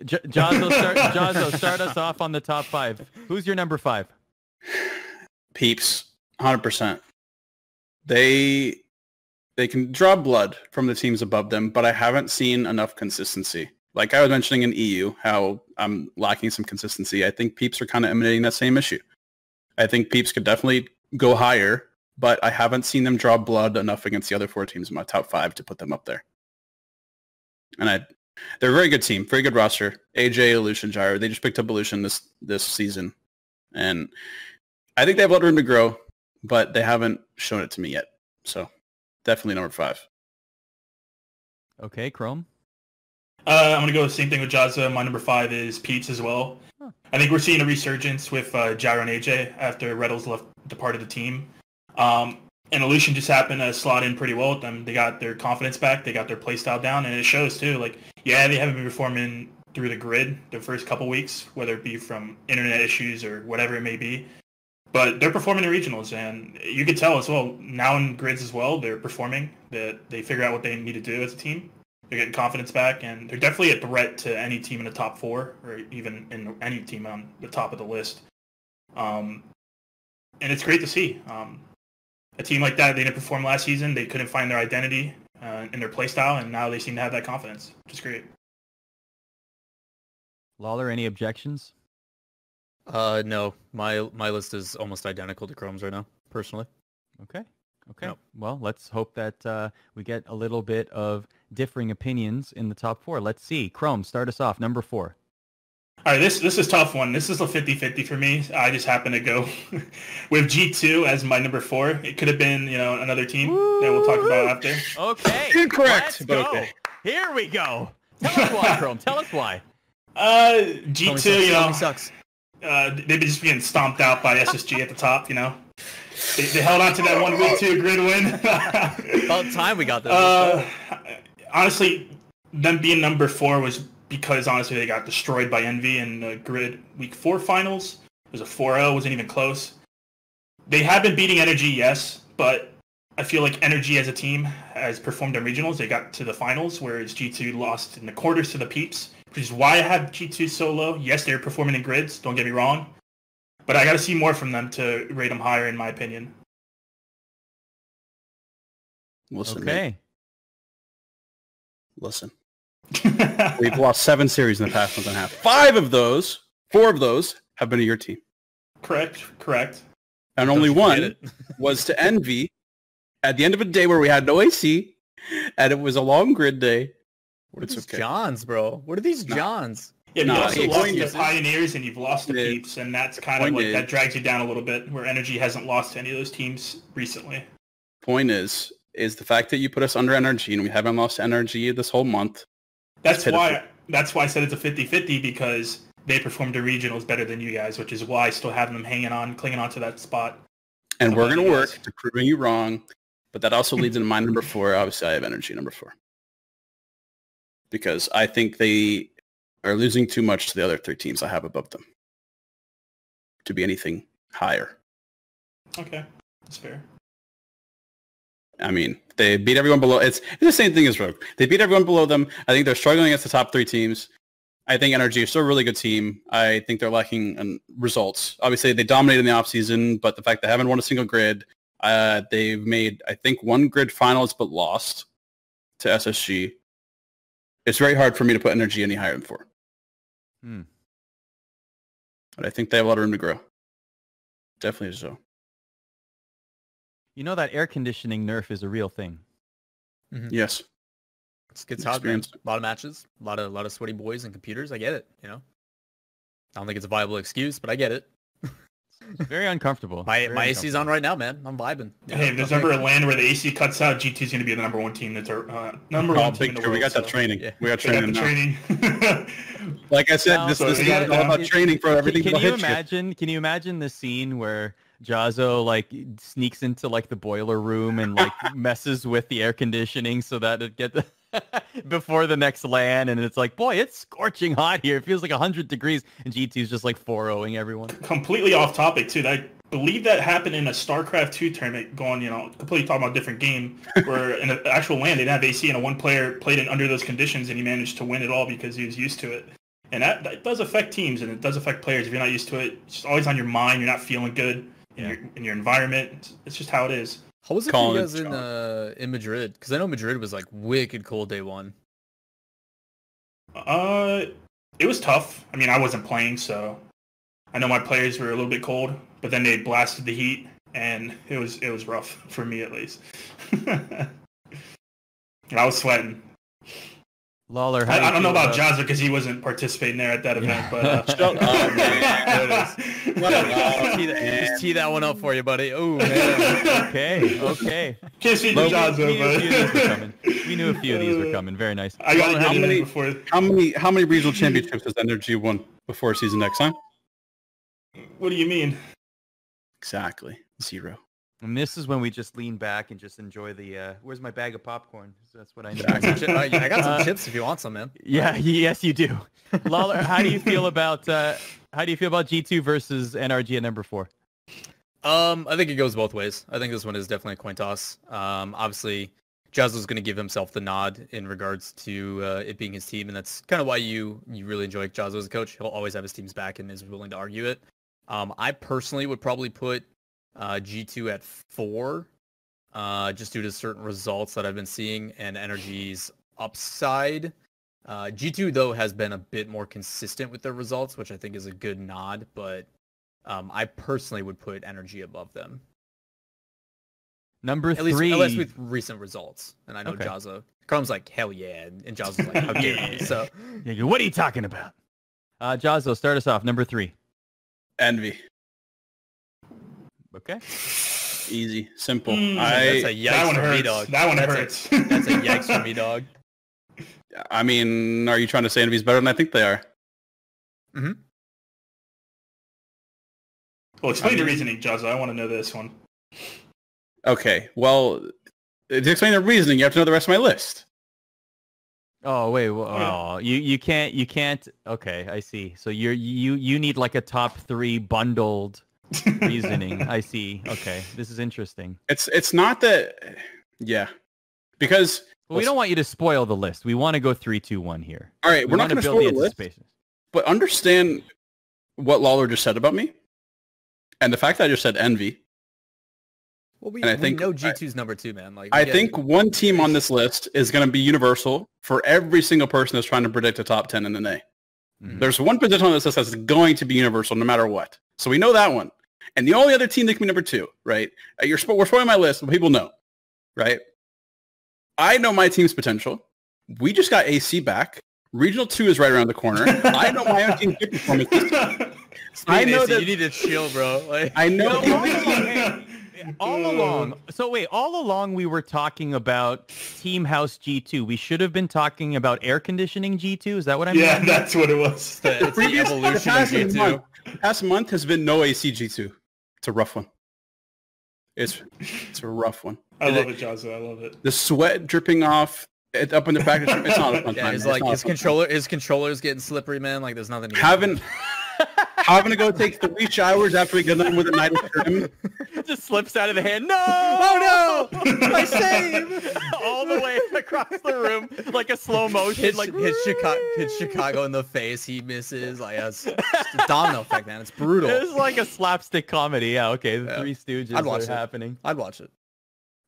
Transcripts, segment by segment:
Jahzo, start us off on the top 5. Who's your number 5? Peeps, 100%. They can draw blood from the teams above them, but I haven't seen enough consistency. Like I was mentioning in EU, how I'm lacking some consistency. I think Peeps are kind of emanating that same issue. I think Peeps could definitely go higher, but I haven't seen them draw blood enough against the other 4 teams in my top 5 to put them up there. And they're a very good team, very good roster. AJ, Illusion, Gyro, they just picked up Illusion this season. And I think they have a lot of room to grow, but they haven't shown it to me yet. So definitely number 5. Okay, Chrome? I'm going to go the same thing with Jahzo. My number 5 is Peeps as well. Huh. I think we're seeing a resurgence with Gyro and AJ after Reddles departed the team. And Illusion just happened to slot in pretty well with them. They got their confidence back. They got their playstyle down, and it shows too. Like, yeah, they haven't been performing through the grid the first couple weeks, whether it be from internet issues or whatever it may be. But they're performing in regionals, and you can tell as well, now in grids as well, they're performing. They figure out what they need to do as a team. They're getting confidence back, and they're definitely a threat to any team in the top 4, or even in any team on the top of the list. And it's great to see. A team like that, they didn't perform last season. They couldn't find their identity in their play style, and now they seem to have that confidence, which is great. Lawler, any objections? No. My list is almost identical to Chrome's right now, personally. Okay. No. Well, let's hope that we get a little bit of differing opinions in the top 4. Let's see. Chrome, start us off. Number 4. All right, this is a tough one. This is a 50-50 for me. I just happen to go with G2 as my number 4. It could have been, another team that we'll talk about after. Okay. Incorrect. Let's go. Okay. Here we go. Tell us why, Chrome. Tell us why. G2, sucks. They've been just being stomped out by SSG at the top, They held on to that 1 week 2 grid win. About time we got this. Honestly, them being number 4 was because, honestly, they got destroyed by Envy in the grid week 4 finals. It was a 4-0, wasn't even close. They have been beating Energy, yes, but I feel like Energy as a team has performed in regionals. They got to the finals, whereas G2 lost in the quarters to the Peeps, which is why I have G2 so low. Yes, they're performing in grids, don't get me wrong, but I got to see more from them to rate them higher, in my opinion. Listen, okay. Mate. Listen. We've lost 7 series in the past month and a half. 4 of those have been to your team. Correct. And only one was to Envy at the end of a day where we had no AC, and it was a long grid day. What are these Johns, bro? What are these Johns? Yeah, you also lost the Pioneers and you've lost the Peeps, and that's kind of like that drags you down a little bit, where Energy hasn't lost to any of those teams recently. Point is the fact that you put us under Energy and we haven't lost Energy this whole month. That's why I said it's a 50-50, because they performed in regionals better than you guys, which is why I still have them clinging on to that spot. And we're going to work to proving you wrong, but that also leads into my number 4. Obviously, I have Energy number 4. Because I think they are losing too much to the other 3 teams I have above them to be anything higher. Okay, that's fair. I mean, they beat everyone below. It's the same thing as Rogue. They beat everyone below them. I think they're struggling against the top 3 teams. I think Energy is still a really good team. I think they're lacking in results. Obviously, they dominated in the offseason, but the fact they haven't won a single grid, they've made, I think, 1 grid finals but lost to SSG. It's very hard for me to put Energy any higher than 4. But I think they have a lot of room to grow. Definitely so. You know that air conditioning nerf is a real thing. Mm-hmm. Yes. It's hot, man. A lot of matches, a lot of sweaty boys and computers. I get it, I don't think it's a viable excuse, but I get it. It's very uncomfortable. My AC's on right now, man. I'm vibing. Hey, if there's ever a land where the AC cuts out, GT's going to be the number 1 team that's number 1 team in the world. We got that training. Yeah. We got training now. Like I said, this is all about training for everything. Can you imagine the scene where Jahzo sneaks into the boiler room and messes with the air conditioning so that it gets before the next LAN, and it's boy, it's scorching hot here. It feels like 100 degrees, and G2's just 4-0ing everyone. Completely off topic too. I believe that happened in a StarCraft 2 tournament. Completely talking about a different game, where in an actual LAN they didn't have AC, and one player played in under those conditions, and he managed to win it all because he was used to it. And that does affect teams, and it does affect players if you're not used to it. It's just always on your mind. You're not feeling good in your environment. It's just how it is. How was it for you guys in Madrid? Because I know Madrid was like wicked cold day one. It was tough. I mean, I wasn't playing, so I know my players were a little bit cold, but then they blasted the heat, and it was rough for me at least. I was sweating. Lawler, I don't know about Jahzo because he wasn't participating there at that event, but shut up, man. Just tee that one up for you, buddy. Oh man. Okay. Can't speak to Jahzo, but we knew a few of these were coming. Very nice. I got how many regional championships has Energy won before season next time? What do you mean? Exactly 0. And this is when we just lean back and just enjoy the. Where's my bag of popcorn? That's what I need. I got some chips if you want some, man. Yeah, yes, you do. Lawler, how do you feel about G2 versus NRG at number 4? I think it goes both ways. I think this one is definitely a coin toss. Obviously, Jahzo's going to give himself the nod in regards to it being his team, and that's kind of why you really enjoy Jahzo as a coach. He'll always have his team's back and is willing to argue it. I personally would probably put G2 at 4, just due to certain results that I've been seeing and Energy's upside. G2 though has been a bit more consistent with their results, which I think is a good nod, but I personally would put Energy above them. Number 3. At least with recent results. And I know Jahzo. Chrome's like, hell yeah. And Jahzo's like, how dare you? So, yeah, what are you talking about? Jahzo, start us off. Number 3. Envy. Okay. Easy. Simple. That's a yikes for me, dog. That one hurts. That's a yikes for me, dog. I mean, are you trying to say Envy's better than I think they are? Mm-hmm. Well, explain the reasoning, Jahzo. I want to know this one. Okay. Well, to explain the reasoning, you have to know the rest of my list. Oh wait, you can't. Okay, I see. So you need like a top 3 bundled reasoning. I see. Okay, this is interesting. It's not that. Yeah, because we don't want you to spoil the list. We want to go 3, 2, 1 here. All right, we're not going to spoil the list. But understand what Lawler just said about me, and the fact that I just said Envy. Well, we know G2's number 2, man. Like, I think one team on this list is going to be universal for every single person that's trying to predict a top 10 in the NA. Mm-hmm. There's one position on this list that's going to be universal no matter what. So we know that one. And the only other team that can be number 2, right? We're spoiling my list, but people know, right? I know my team's potential. We just got AC back. Regional 2 is right around the corner. I know my own team's good performance. I know that you need to chill, bro. Like, I know. All along we were talking about Team House G2. We should have been talking about air conditioning G2. Is that what I mean? Yeah, that's what it was. It's the evolution of G2. The past month has been no AC G2. It's a rough one. It's a rough one. I love it, Jahzo. I love it. The sweat dripping off up in the practice room. It's not a fun time. It's like his controller's getting slippery, man. Like there's nothing. Having to go take 3 showers after we get done with a night of trim. Just slips out of the hand. No! Oh no! My save! All the way across the room, like a slow motion. Hits Chicago in the face. He misses. Like it's a domino effect, man. It's brutal. It's like a slapstick comedy. Yeah. Okay. The Three Stooges are happening. I'd watch it.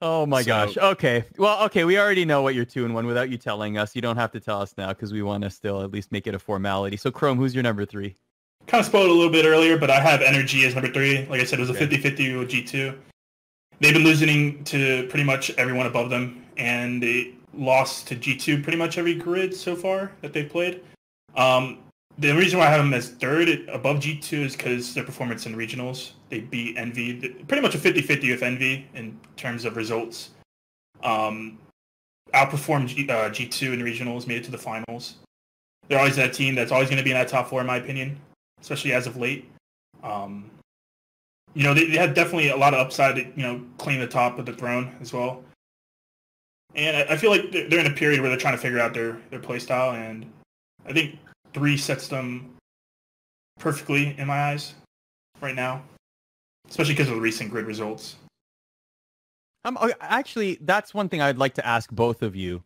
Oh my gosh. Okay. Well, okay. We already know what you're 2-1 without you telling us. You don't have to tell us now because we want to still at least make it a formality. So Chrome, who's your number 3? Kind of spoiled a little bit earlier, but I have Energy as number 3. Like I said, it was a 50-50 with G2. They've been losing to pretty much everyone above them, and they lost to G2 pretty much every grid so far that they've played. The reason why I have them as 3rd above G2 is because their performance in regionals. They beat Envy, pretty much a 50-50 with Envy in terms of results. Outperformed G2 in regionals, made it to the finals. They're always that team that's always going to be in that top 4, in my opinion, especially as of late. They had definitely a lot of upside to, claim the top of the throne as well. And I feel like they're in a period where they're trying to figure out their play style, and I think 3 sets them perfectly in my eyes right now, especially because of the recent grid results. Actually, that's one thing I'd like to ask both of you.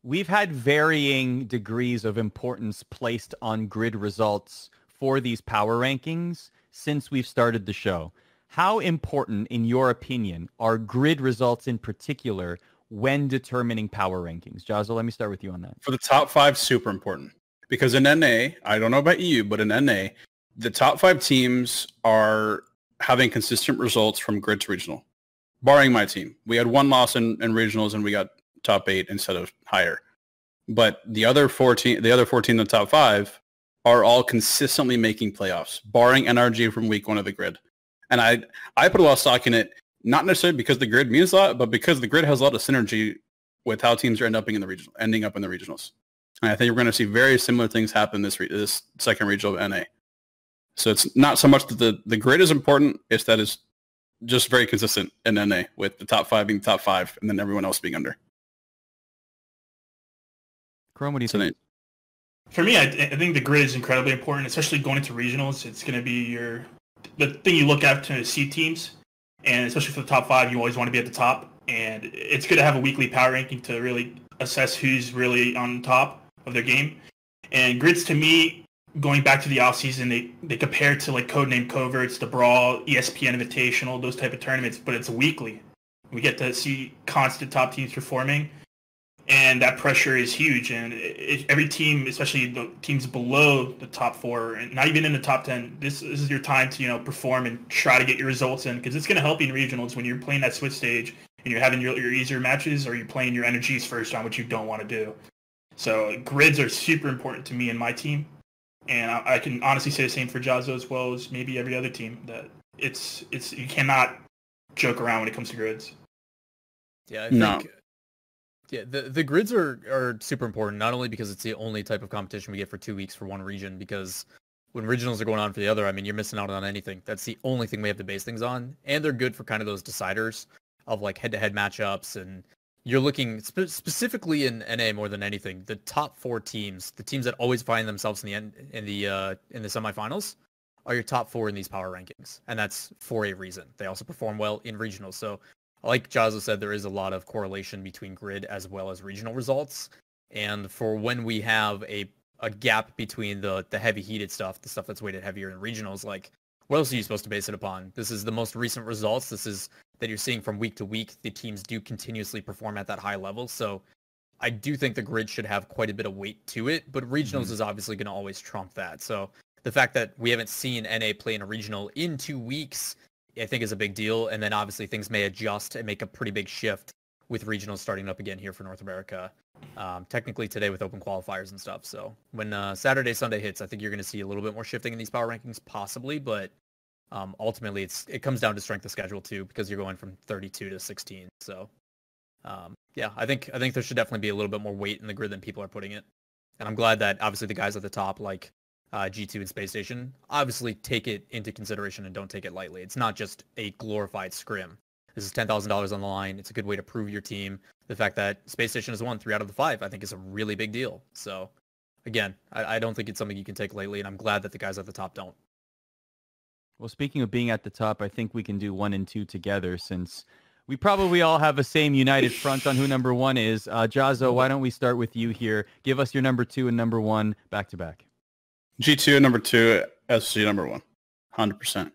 we've had varying degrees of importance placed on grid results for these power rankings since we've started the show. How important, in your opinion, are grid results in particular when determining power rankings? Jahzo, let me start with you on that. For the top 5, super important. Because in NA, I don't know about EU, but in NA, the top 5 teams are having consistent results from grid to regional. Barring my team. We had 1 loss in regionals and we got top 8 instead of higher. But the other 14 in the top 5 are all consistently making playoffs, barring NRG from week 1 of the grid. And I put a lot of stock in it, not necessarily because the grid means a lot, but because the grid has a lot of synergy with how teams are ending up in the regionals. And I think we're going to see very similar things happen this second regional of NA. So it's not so much that the grid is important, it's that it's just very consistent in NA with the top 5 being top 5 and then everyone else being under. Chrome, what do you think? For me, I think the grid is incredibly important, especially going into regionals. It's going to be the thing you look at to see teams, and especially for the top 5, you always want to be at the top. And it's good to have a weekly power ranking to really assess who's really on top of their game. And grids, to me, going back to the offseason, they compare to like Codename Coverts, the Brawl, ESPN Invitational, those type of tournaments, but it's weekly. We get to see constant top teams performing, and that pressure is huge. And every team, especially the teams below the top 4, and not even in the top 10, this is your time to perform and try to get your results in, because it's going to help you in regionals when you're playing that switch stage and you're having your easier matches, or you're playing your energies first on, which you don't want to do. So grids are super important to me and my team. And I can honestly say the same for Jahzo as well as maybe every other team, that it's you cannot joke around when it comes to grids. Yeah, I think the grids are super important, not only because it's the only type of competition we get for 2 weeks for one region, because when regionals are going on for the other, I mean, you're missing out on anything. That's the only thing we have to base things on. And they're good for kind of those deciders of like head-to-head matchups, and you're looking specifically in NA more than anything. The top 4 teams, the teams that always find themselves in the semifinals, are your top 4 in these power rankings, and that's for a reason. They also perform well in regionals. So, like Jahzo said, there is a lot of correlation between grid as well as regional results. And for when we have a gap between the heavy heated stuff, the stuff that's weighted heavier in regionals, like what else are you supposed to base it upon? This is the most recent results. This is that you're seeing from week to week. The teams do continuously perform at that high level. So I do think the grid should have quite a bit of weight to it, but regionals is obviously going to always trump that. So the fact that we haven't seen NA play in a regional in 2 weeks, I think is a big deal. And then obviously things may adjust and make a pretty big shift with regionals starting up again here for North America. Technically today with open qualifiers and stuff. So when Saturday, Sunday hits, I think you're going to see a little bit more shifting in these power rankings possibly, but ultimately it comes down to strength of schedule too, because you're going from 32 to 16. So yeah, I think there should definitely be a little bit more weight in the grid than people are putting it. And I'm glad that obviously the guys at the top, like G2 and Space Station, obviously take it into consideration and don't take it lightly. It's not just a glorified scrim. This is $10,000 on the line. It's a good way to prove your team. The fact that Space Station has won 3 out of the 5, I think, is a really big deal. So again, I don't think it's something you can take lightly, and I'm glad that the guys at the top don't. Well, speaking of being at the top, I think we can do 1 and 2 together, since we probably all have a same united front on who number 1 is. Jahzo, why don't we start with you here? Give us your number 2 and number 1 back to back. G2 and number 2, SSG number 1, 100%.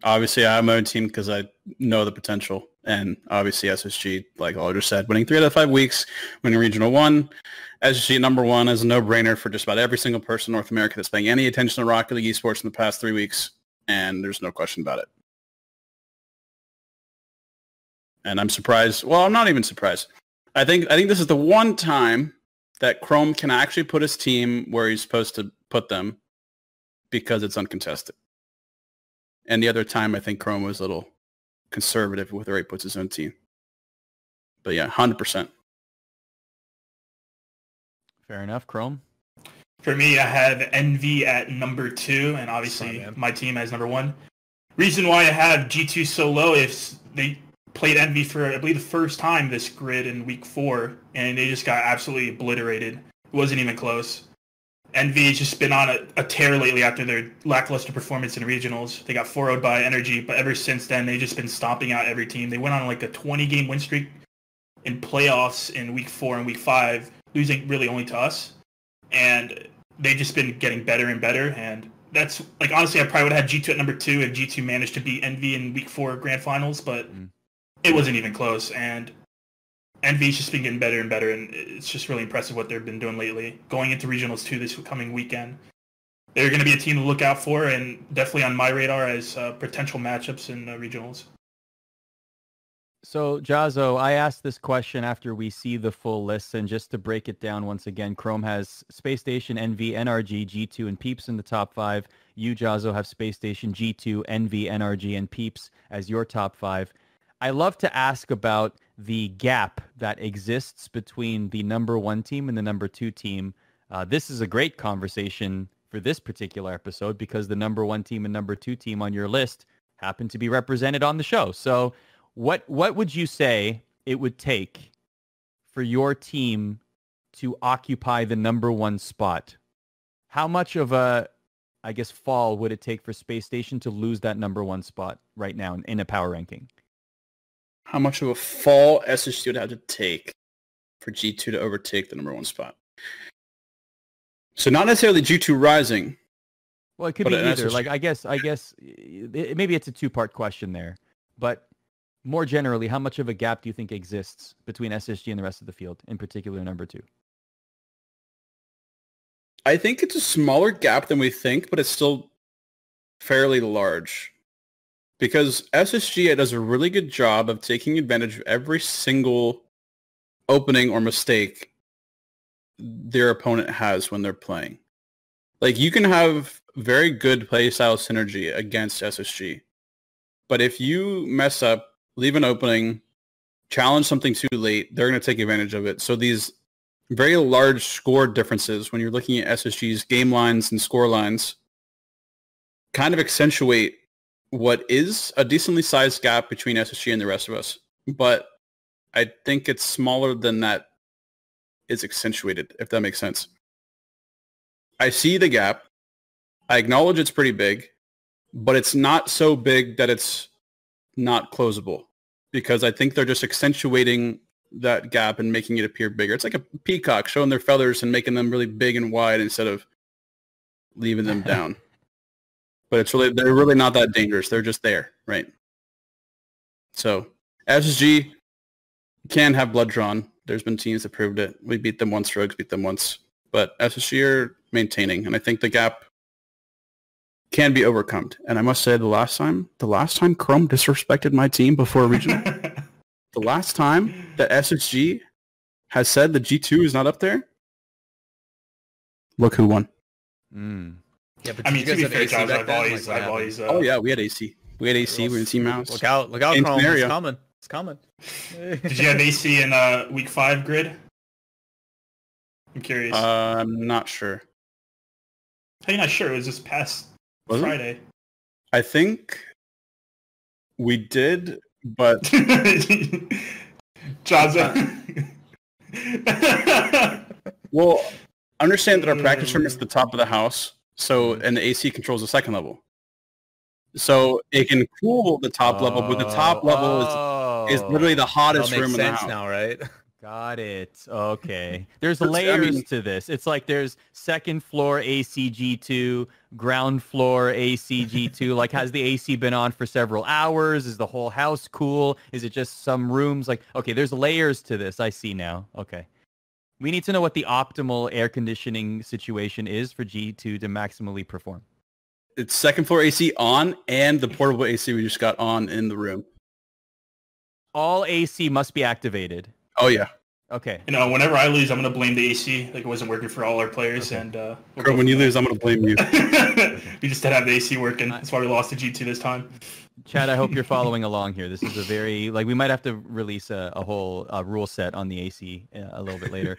Obviously, I have my own team because I know the potential, and obviously SSG, like Oliver said, winning 3 out of 5 weeks, winning Regional 1. SSG number 1 is a no-brainer for just about every single person in North America that's paying any attention to Rocket League Esports in the past 3 weeks, and there's no question about it. And I'm surprised. Well, I'm not even surprised. I think this is the one time that Chrome can actually put his team where he's supposed to put them because it's uncontested. And the other time, I think Chrome was a little conservative with where he puts his own team. But yeah, 100%. Fair enough. Chrome? For me, I have NV at number 2, and obviously my team as number 1. Reason why I have G2 so low is they played NV for, I believe, the first time this grid in week 4, and they just got absolutely obliterated. It wasn't even close. NV has just been on a tear lately after their lackluster performance in regionals. They got 4-0'd by Energy, but ever since then, they've just been stomping out every team. They went on like a 20-game win streak in playoffs in week 4 and week 5, losing really only to us. And they've just been getting better and better. And that's, like, honestly, I probably would have had G2 at number 2 if G2 managed to beat Envy in week 4 grand finals, but it wasn't even close. And Envy's just been getting better and better, and it's just really impressive what they've been doing lately. Going into regionals too this coming weekend, they're going to be a team to look out for, and definitely on my radar as potential matchups in regionals. So, Jahzo, I asked this question after we see the full list, and just to break it down once again, Chrome has Space Station, NV, NRG, G2, and Peeps in the top 5. You, Jahzo, have Space Station, G2, NV, NRG, and Peeps as your top 5. I love to ask about the gap that exists between the number 1 team and the number 2 team. This is a great conversation for this particular episode because the number 1 team and number 2 team on your list happen to be represented on the show. So what would you say it would take for your team to occupy the number 1 spot? How much of a, I guess, fall would it take for Space Station to lose that number 1 spot right now in a power ranking? How much of a fall SSG would have to take for G2 to overtake the number 1 spot? So not necessarily G2 rising. Well, it could be either. Like, I guess maybe it's a 2-part question there. But more generally, how much of a gap do you think exists between SSG and the rest of the field, in particular number 2? I think it's a smaller gap than we think, but it's still fairly large. Because SSG does a really good job of taking advantage of every single opening or mistake their opponent has when they're playing. Like, you can have very good playstyle synergy against SSG. But if you mess up, leave an opening, challenge something too late, they're going to take advantage of it. So these very large score differences when you're looking at SSG's game lines and score lines kind of accentuate what is a decently sized gap between SSG and the rest of us. But I think it's smaller than that is accentuated, if that makes sense. I see the gap. I acknowledge it's pretty big, but it's not so big that it's not closable, because I think they're just accentuating that gap and making it appear bigger. It's like a peacock showing their feathers and making them really big and wide instead of leaving them down. But they're really not that dangerous. They're just there, right? So SSG can have blood drawn. There's been teams that proved it. We beat them once, Rogues beat them once. But SSG are maintaining, and I think the gap can be overcome. And I must say, the last time Chrome disrespected my team before regional, the last time that SSG has said that G2 is not up there, look who won. Yeah, but I mean, to be fair, Josh, I've always. Oh yeah, we had AC. We had AC. We had Team House. Look out, Chrome. It's coming. It's coming. Did you have AC in week 5 grid? I'm curious. I'm not sure. How are you not sure? It was just past Friday. I think we did, but Jahzo. Well, understand that our practice room is at the top of the house, so and the AC controls the second level. So it can cool the top level, but the top level is literally the hottest room in the house. Now, right? Got it. Okay. There's layers to this. It's like there's second floor ACG2, ground floor ACG2. Like, has the AC been on for several hours? Is the whole house cool? Is it just some rooms? Like, okay, there's layers to this. I see now. Okay. We need to know what the optimal air conditioning situation is for G2 to maximally perform. It's second floor AC on and the portable AC we just got on in the room. All AC must be activated. Oh, yeah. Okay. You know, whenever I lose, I'm going to blame the AC. Like, it wasn't working for all our players. Okay. And when you lose, I'm going to blame you. We just didn't have the AC working. That's why we lost to G2 this time. Chad, I hope you're following along here. This is a very, like, we might have to release a whole rule set on the AC a little bit later.